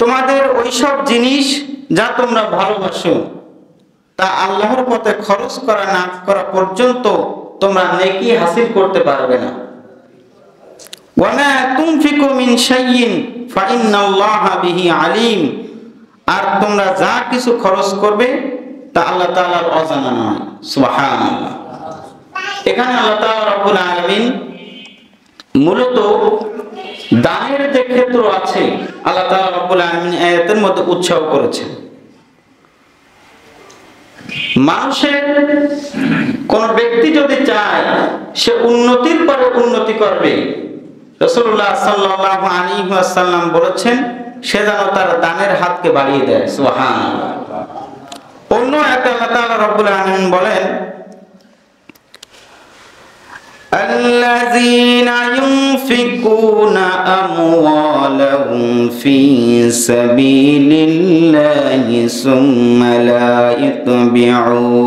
তোমাদের ওইসব জিনিস যা তোমরা ভালোবাসো তা আল্লাহর পথে খরচ করা না করা পর্যন্ত তোমরা নেকি হাসিল করতে পারবে না। ওয়ামা তুনফিকু মিন শাইইন ফাইন্নাল্লাহা বিহি আলিম। আর তোমরা যা কিছু খরচ করবে তা আল্লাহ তাআলার অজানা নয়। সুবহানাল্লাহ। এখানে আল্লাহ তাআলা রব্বুল আলামিন মূলত দানের যে ক্ষেত্র আছে আল্লাহ তাআলা রব্বুল আলামিন আয়াতের মধ্যে উৎসাহ করেছেন। মানুষের কোন ব্যক্তি যদি চায় সে উন্নতির পরে উন্নতি করবে, রাসূলুল্লাহ সাল্লাল্লাহু আলাইহি ওয়াসাল্লাম বলেছেন সে যেন তার দানের হাতকে বাড়িয়ে দেয়। সুবহানাল্লাহ। অন্য আয়াতে আল্লাহ তাআলা রব্বুল আলামিন বলেন الذين ينفقون أموالهم في سبيل الله ثم لا يتبعون।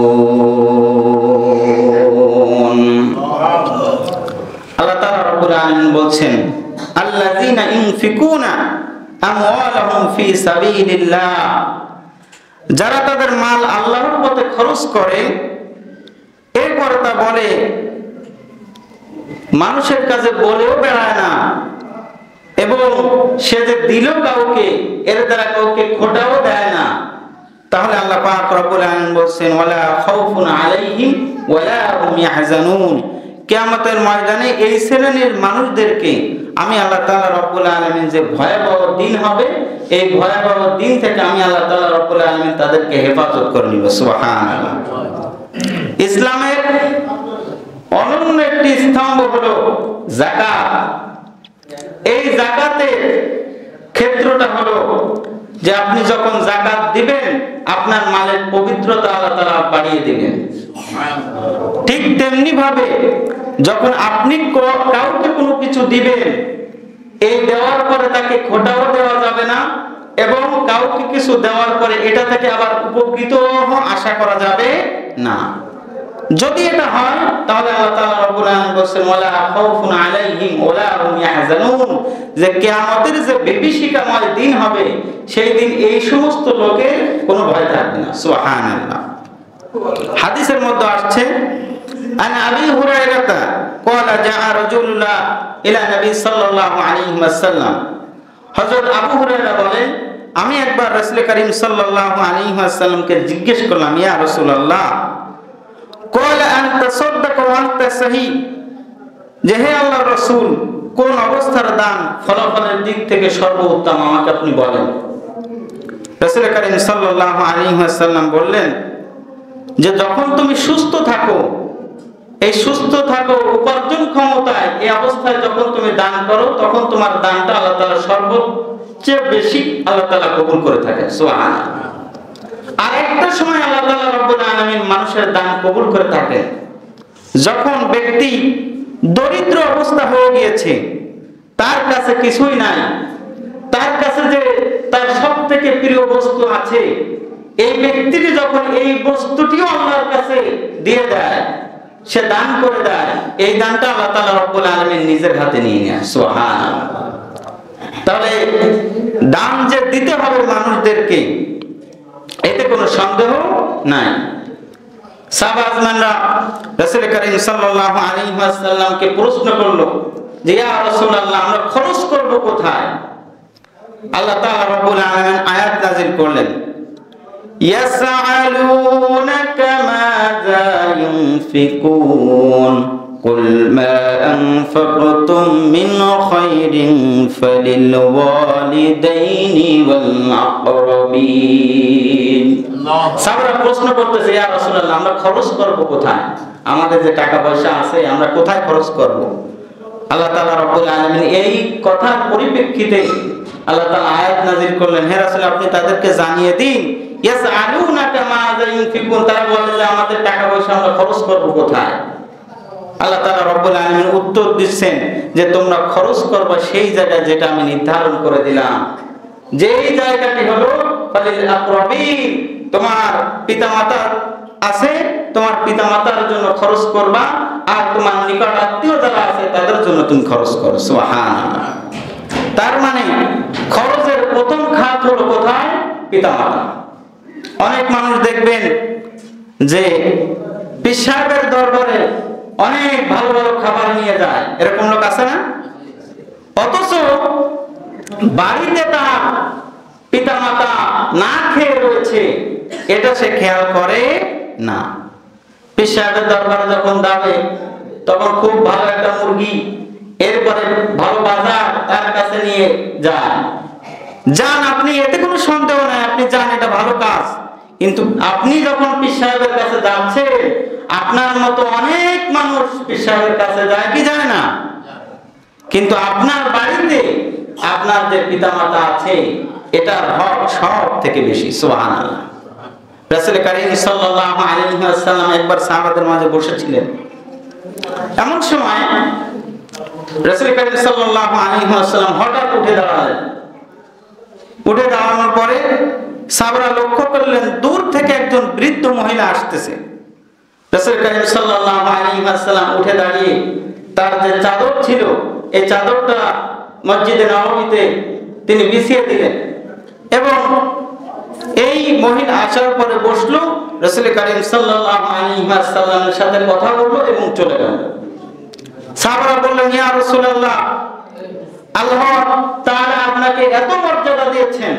আল্লাহ তাআলা রব্বুল আলামিন বলছেন الذين ينفقون أموالهم في سبيل الله, যারা তাদের মাল আল্লাহর পথে খরচ করে এরপর তা বলে মানুষের কাছে বলেও বেড়ায় না এবং সে যে দিল কাউকে এর দ্বারা কাউকে খোটাও দেয় না, তাহলে আল্লাহ পাক রব্বুল আলামিন বলেন ওয়ালা খাউফুন আলাইহিম ওয়ালা হুম ইয়াহজানুন। কিয়ামতের ময়দানে এই শ্রেণীর মানুষদেরকে আমি আল্লাহ তাআলা রব্বুল আলামিন যে ভয়াবহ দিন হবে এই ভয়াবহ দিন থেকে আমি আল্লাহ তাআলা রব্বুল আলামিন তাদেরকে হেফাজত করে নিব। সুবহানাল্লাহ। ইসলামের অনন্য একটি স্তম্ভ হলো যাকাত। এই যাকাতের ক্ষেত্রটা হলো যে আপনি যখন যাকাত দিবেন আপনার মালের পবিত্রতা আল্লাহ তাআলা বাড়িয়ে দিবেন। ঠিক তেমনি ভাবে যখন আপনি কাউকে কোনো কিছু দিবেন এই দেওয়ার পরে তাকে খোটাও দেওয়া যাবে না এবং কাউকে কিছু দেওয়ার পরে এটা থেকে আবার উপকৃত আশা করা যাবে না। যদি এটা হয় তাহলে আল্লাহ তাআলা রব্বুল আলামিন বলেন ওয়ালা খাউফুন আলাইহিম ওয়ালা হুম ইয়াহজানুন, যে কিয়ামতের যে বিভীষিকাময় দিন হবে সেই দিন এই সমস্ত লোকের কোনো ভয় থাকবে না। সুবহানাল্লাহ। হাদিসের মধ্যে আসছে আন আবি হুরায়রা ক্বালা জাআ রাজুলুল্লাহ ইলা নবী সাল্লাল্লাহু আলাইহি ওয়াসাল্লাম। হযরত আবু হুরায়রা বলেন আমি একবার রাসূল করিম সাল্লাল্লাহু আলাইহি ওয়াসাল্লামকে জিজ্ঞেস করলাম ইয়া রাসূলুল্লাহ ক্বালা আনতা সাদদাকা ওয়া আনতা সহি, যে হে আল্লাহর রাসূল কোন অবস্থার দান ফলাফলের দিক থেকে সর্বোত্তম আমাকে আপনি বলেন। রাসূল করিম সাল্লাল্লাহু আলাইহি ওয়াসাল্লাম বললেন যে যখন তুমি সুস্থ থাকো, এই সুস্থ থাকো উপার্জন ক্ষমতায় এই অবস্থায় যখন তুমি দান করো তখন তোমার দানটা আল্লাহ তাআলা সর্বোচ্চ বেশি আল্লাহ তাআলা কবুল করে থাকে। সুবহানাল্লাহ। আর একটা সময় আল্লাহ তাআলা রব্বুল আলামিন মানুষের দান কবুল করে থাকেন যখন ব্যক্তি দরিদ্র অবস্থা হয়ে গিয়েছে, তার কাছে কিছুই নাই, তার কাছে যে তার সবথেকে প্রিয় বস্তু আছে এই ব্যক্তিটি যখন এই বস্তুটিও আল্লাহর কাছে দিয়ে দেয়, সে দান করে দেয়, এই দানটা আল্লাহ তাআলা রব্বুল আলামিন নিজের হাতে নিয়ে নেয়। সুবহানাল্লাহ। তাহলে দান যে দিতে হবে মানুষদেরকে এতে কোনো সন্দেহ নাই। সাহাবা আজমানরা রাসূল করিম সাল্লাল্লাহু আলাইহি ওয়াসাল্লামকে প্রশ্ন করলো যে ইয়া রাসূলুল্লাহ আমরা খরচ করব কোথায়? আল্লাহ তাআলা রব্বুল আলামিন আয়াত নাযিল করলেন ইয়াসআলুনাকা মাযা ইউনফিকুন কুল মা আনফাকতুম মিন খায়রিন ফালিল ওয়ালিদাইনি ওয়াল আকরাবিন। সাহাবারা প্রশ্ন করতেছে ইয়া রাসূলুল্লাহ আমরা খরচ করব কোথায়? আমাদের যে টাকা পয়সা আছে আমরা কোথায় খরচ করব? আল্লাহ তাআলা রব্বুল আলামিন এই কথার পরিপ্রেক্ষিতে আল্লাহ তাআলা আয়াত নাযিল করলেন হে রাসূল আপনি তাদেরকে জানিয়ে দিন ইয়াসআলুনাকা মাযা ইউনফিকুন, তারা বলে যে আমাদের টাকা পয়সা আমরা খরচ করব কোথায়? আল্লাহ তাআলা রব্বুল আলামিন উত্তর দিচ্ছেন যে তোমরা খরচ করবে সেই জায়গা যেটা আমি নির্ধারণ করে দিলাম, যেই জায়গাটি হলো ফালিল আকরাবিন, তোমার পিতামাতা আছে তোমার পিতামাতার জন্য খরচ করবা আর তোমার নিকট আত্মীয় যারা আছে তাদের জন্য তুমি খরচ করো। সুবহানাল্লাহ। তার মানে খরচের প্রথম খাত হলো কোথায়? পিতামাতা। অনেক মানুষ দেখবেন যে পীর সাহেবের দরবারে অনেক ভালো ভালো খাবার নিয়ে যায়, এরকম লোক আছে না? অথচ বাড়িতে তার পিতামাতা না খেয়ে রয়েছে, এটা সে খেয়াল করে না। পীর সাহেবের দরবারে যখন যাবে তখন খুব ভালো একটা মুরগি, এরপরে ভালো বাজার তার কাছে নিয়ে যান আপনি, এতে কোনো সন্দেহ নাই, আপনি যান, এটা ভালো কাজ। কিন্তু আপনি যখন পীর সাহেবের কাছে যাচ্ছেন, আপনার মতো অনেক মানুষ পীর সাহেবের কাছে যায় কি যায় না? কিন্তু আপনার বাড়িতে আপনার যে পিতামাতা আছে, এটার হক সব থেকে বেশি। সুবহানাল্লাহ। রাসূল কারীম সাল্লাল্লাহু আলাইহি ওয়াসাল্লাম একবার সাহাবাদের মাঝে বসেছিলেন। এমন সময় রাসূল কারীম সাল্লাল্লাহু আলাইহি ওয়াসাল্লাম হঠাৎ উঠে দাঁড়ালেন। উঠে দাঁড়ানোর পরে সাহাবারা লক্ষ্য করলেন দূর থেকে একজন বৃদ্ধ মহিলা আসতেছে। রাসূল কারীম সাল্লাল্লাহু আলাইহি ওয়াসাল্লাম উঠে দাঁড়িয়ে তার যে চাদর ছিল, এই চাদরটা মসজিদে নববীতে তিনি বিছিয়ে দিলেন এবং এই মহিলা আসার পরে বসলো, রাসূল কারীম সাল্লাল্লাহু আলাইহি ওয়াসাল্লামের সাথে কথা বললো এবং চলে গেল। সাহাবারা বললেন, ইয়া রাসূলুল্লাহ, আল্লাহ তাআলা আপনাকে এত মর্যাদা দিয়েছেন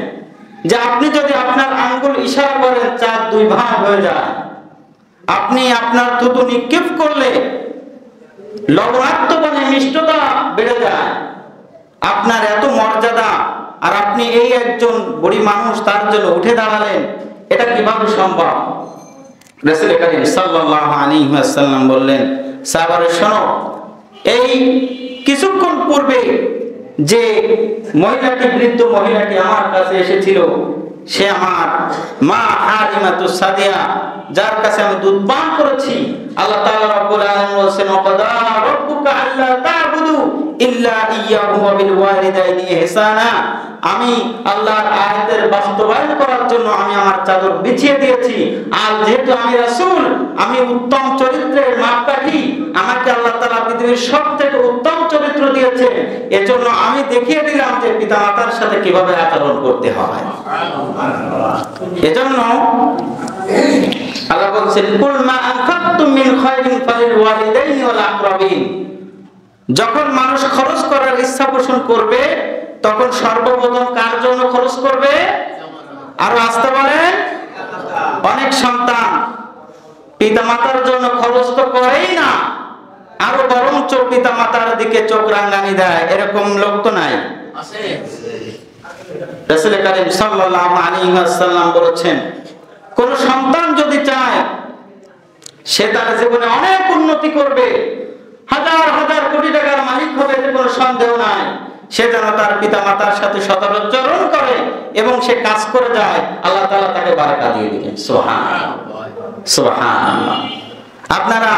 যে আপনি যদি আপনার আঙ্গুল ইশারা করেন চাঁদ দুই ভাগ হয়ে যায়, আপনি আপনার থুতু নিক্ষেপ করলে লবণাক্ত পানি মিষ্টতা বেড়ে যায়, আপনার এত মর্যাদা, আর আপনি এই একজন বুড়ি মানুষ তার জন্য উঠে দাঁড়ালেন, এটা কিভাবে সম্ভব? রাসূল কারীম সাল্লাল্লাহু আলাইহি ওয়াসাল্লাম বললেন, সাহাবারা শোনো, এই কিছুক্ষণ পূর্বে যে মহিলাটি, বৃদ্ধ মহিলাটি আমার কাছে এসেছিল, সে আমার মা হালিমাতুস সাদিয়া, যার কাছে আমি দুধ পান করেছি। আল্লাহ তাআলা রব্বুল আলামিন বলেন, ওয়াকাদা রাব্বুকা আল্লা তা'বুদু ইল্লা ইয়্যাহু ওয়া বিল ওয়ালিদাইনি ইহসানা। আমি আল্লাহর আয়াতের বাস্তবায়ন করার জন্য আমি আমার চাদর বিছিয়ে দিয়েছি। আর যেহেতু আমি রাসূল, আমি উত্তম চরিত্রের মাপকাঠি, আমাকে আল্লাহ তাআলা পৃথিবীর সবথেকে উত্তম চরিত্র দিয়েছে, এজন্য আমি দেখিয়ে দিলাম যে পিতামাতার সাথে কিভাবে আচরণ করতে হয়। এজন্য আল্লাহ বলেন, কুল মা আনফাকতুম মিন খায়রিন ফালিল ওয়ালিদাইনি ওয়াল আকরাবিন। যখন মানুষ খরচ করার ইচ্ছা পোষণ করবে, তখন সর্বপ্রথম কার জন্য খরচ করবে? আরো আসতে বলেন। অনেক সন্তান পিতামাতার জন্য খরচ তো করেই না, আরো বরঞ্চ পিতামাতার দিকে চোখ রাঙানি দেয়, এরকম লোক তো নাই? আছে। রাসূল কারীম সাল্লাল্লাহু আলাইহি ওয়াসাল্লাম বলেছেন, কোন সন্তান যদি চায় সে তার জীবনে অনেক উন্নতি করবে, হাজার হাজার কোটি টাকার মালিক হবে, এতে কোনো সন্দেহ নাই, সে যেন তার পিতামাতার সাথে সদাচরণ করে এবং সে কাজ করে যায়, আল্লাহ তাআলা তাকে বারাকা দিয়ে দিবেন। সুবহানাল্লাহ, সুবহানাল্লাহ। আপনারা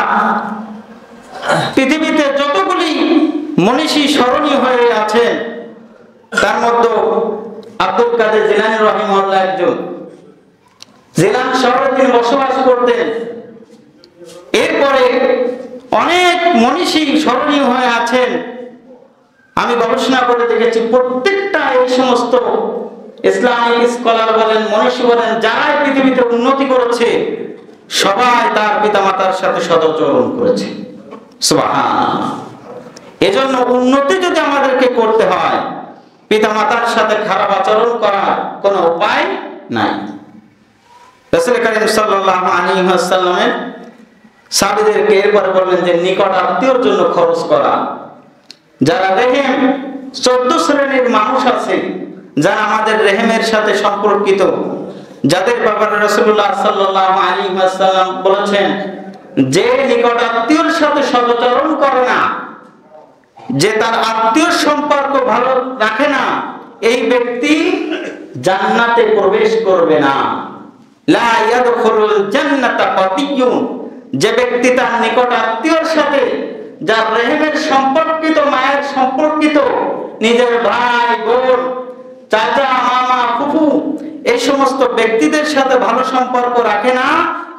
পৃথিবীতে যতগুলি মনীষী স্মরণীয় হয়ে আছেন, তার মধ্যে আব্দুল কাদের জিলানী রাহিমাহুল্লাহ একজন। জিলান শহরে তিনি বসবাস করতেন। এরপরে অনেক মনীষী স্মরণীয় হয়ে আছেন। আমি গবেষণা করে দেখেছি, প্রত্যেকটা এই সমস্ত ইসলামিক স্কলার বলেন, মনীষী বলেন, যারাই পৃথিবীতে উন্নতি করেছে, সবাই তার পিতামাতার সাথে সদাচরণ করেছে। সুবহানাল্লাহ। এজন্য উন্নতি যদি আমাদেরকে করতে হয়, পিতামাতার সাথে খারাপ আচরণ করার কোনো উপায় নাই। রাসূল কারীম সাল্লাল্লাহু আলাইহি ওয়াসাল্লামের সাহাবীদেরকে এরপরে বললেন যে নিকট আত্মীয়র জন্য খরচ করা। যারা রেহেম, 14 শ্রেণীর মানুষ আছে যারা আমাদের রেহেমের সাথে সম্পর্কিত, যাদের ব্যাপারে রাসূলুল্লাহ সাল্লাল্লাহু আলাইহি ওয়াসাল্লাম বলেছেন, যে নিকট আত্মীয়র সাথে সদাচরণ করে না, যে তার আত্মীয় সম্পর্ক ভালো রাখে না, এই ব্যক্তি জান্নাতে প্রবেশ করবে না। লা ইয়াদখুলুল জান্নাতা কাতিয়ুন। যে ব্যক্তি তার নিকট আত্মীয়র সাথে, যার রেহেমের সম্পর্কিত, মায়ের সম্পর্কিত, নিজের ভাই বোন, চাচা মামা ফুফু, এই সমস্ত ব্যক্তিদের সাথে ভালো সম্পর্ক রাখে না,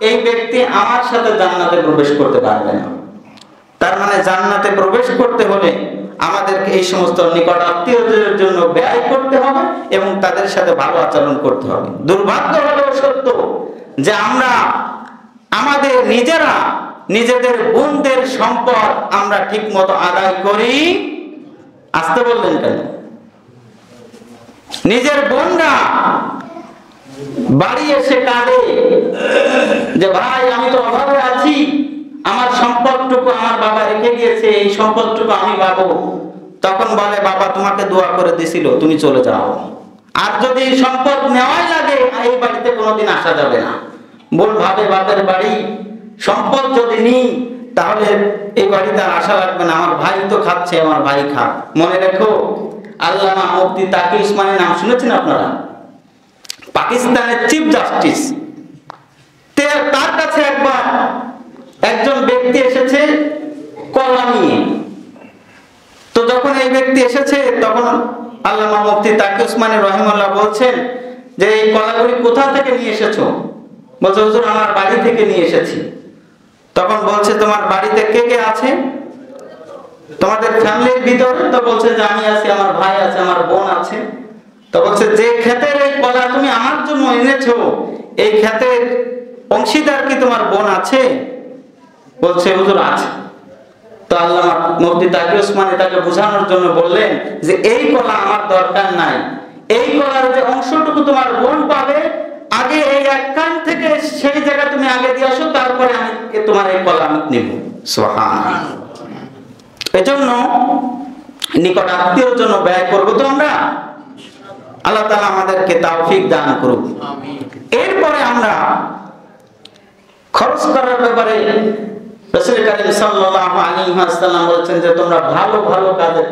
এই ব্যক্তি আমার সাথে জান্নাতে প্রবেশ করতে পারবে না। তার মানে জান্নাতে প্রবেশ করতে হলে আমাদেরকে এই সমস্ত নিকট আত্মীয়দের জন্য ব্যয় করতে হবে এবং তাদের সাথে ভালো আচরণ করতে হবে। দুর্ভাগ্য হলো সত্য যে আমরা আমাদের নিজেরা নিজেদের বোনদের সম্পদ আমরা ঠিক মতো আদায় করি। আসতে বললেন কেন? নিজের বোনরা বাড়ি এসে কাঁদে যে ভাই আমি তো অভাবে আছি, আমার সম্পদটুকু আমার বাবা রেখে গিয়েছে, এই সম্পদটুকু আমি পাবো। তখন বলে বাবা তোমাকে দোয়া করে দিছিল, তুমি চলে যাও। আর যদি সম্পদ নেওয়াই লাগে এই বাড়িতে কোনোদিন আসা যাবে না। বোন ভাবে বাপের বাড়ি সম্পদ যদি নিই তাহলে এই বাড়িতে আর আসা লাগবে না, আমার ভাই তো খাচ্ছে, আমার ভাই খাক। মনে রেখো আল্লামা মুফতি তাকি উসমানের নাম শুনেছেন আপনারা? পাকিস্তানের চিফ জাস্টিস। তার কাছে একবার একজন ব্যক্তি এসেছে কলা নিয়ে। তো যখন এই ব্যক্তি এসেছে তখন আল্লামা মুফতি তাকি উসমানী রহিমাহুল্লাহ বলছেন যে এই কলাগুলি কোথা থেকে নিয়ে এসেছো? বলছে হুজুর আমার বাড়ি থেকে নিয়ে এসেছি। তখন বলছে তোমার বাড়িতে কে কে আছে তোমাদের ফ্যামিলির ভিতরে? তো বলছে যে আমি আছি, আমার ভাই আছে, আমার বোন আছে। তো বলছে যে ক্ষেতের এই কলা তুমি আমার জন্য এনেছো এই ক্ষেতের অংশীদার কি তোমার বোন আছে? বলছে হুজুর আছে। তো আল্লামা মুফতি তাকি উসমানী তাকে বোঝানোর জন্য বললেন যে এই কলা আমার দরকার নাই, এই কলার যে অংশটুকু তোমার বোন পাবে আগে এই এক কান থেকে সেই জায়গা তুমি আগে দিয়ে আসো, তারপরে আমি তোমার এই কলা আমি নিব। সুবহানাল্লাহ। এজন্য নিকট আত্মীয়র জন্য ব্যয় করবো তো আমরা। আল্লাহ তাআলা আমাদেরকে তৌফিক দান করুক। এরপরে আমরা খরচ করার ব্যাপারে রাসূল কারীম সাল্লাল্লাহু আলাইহি ওয়াসাল্লাম বলেছেন যে তোমরা ভালো ভালো কাজে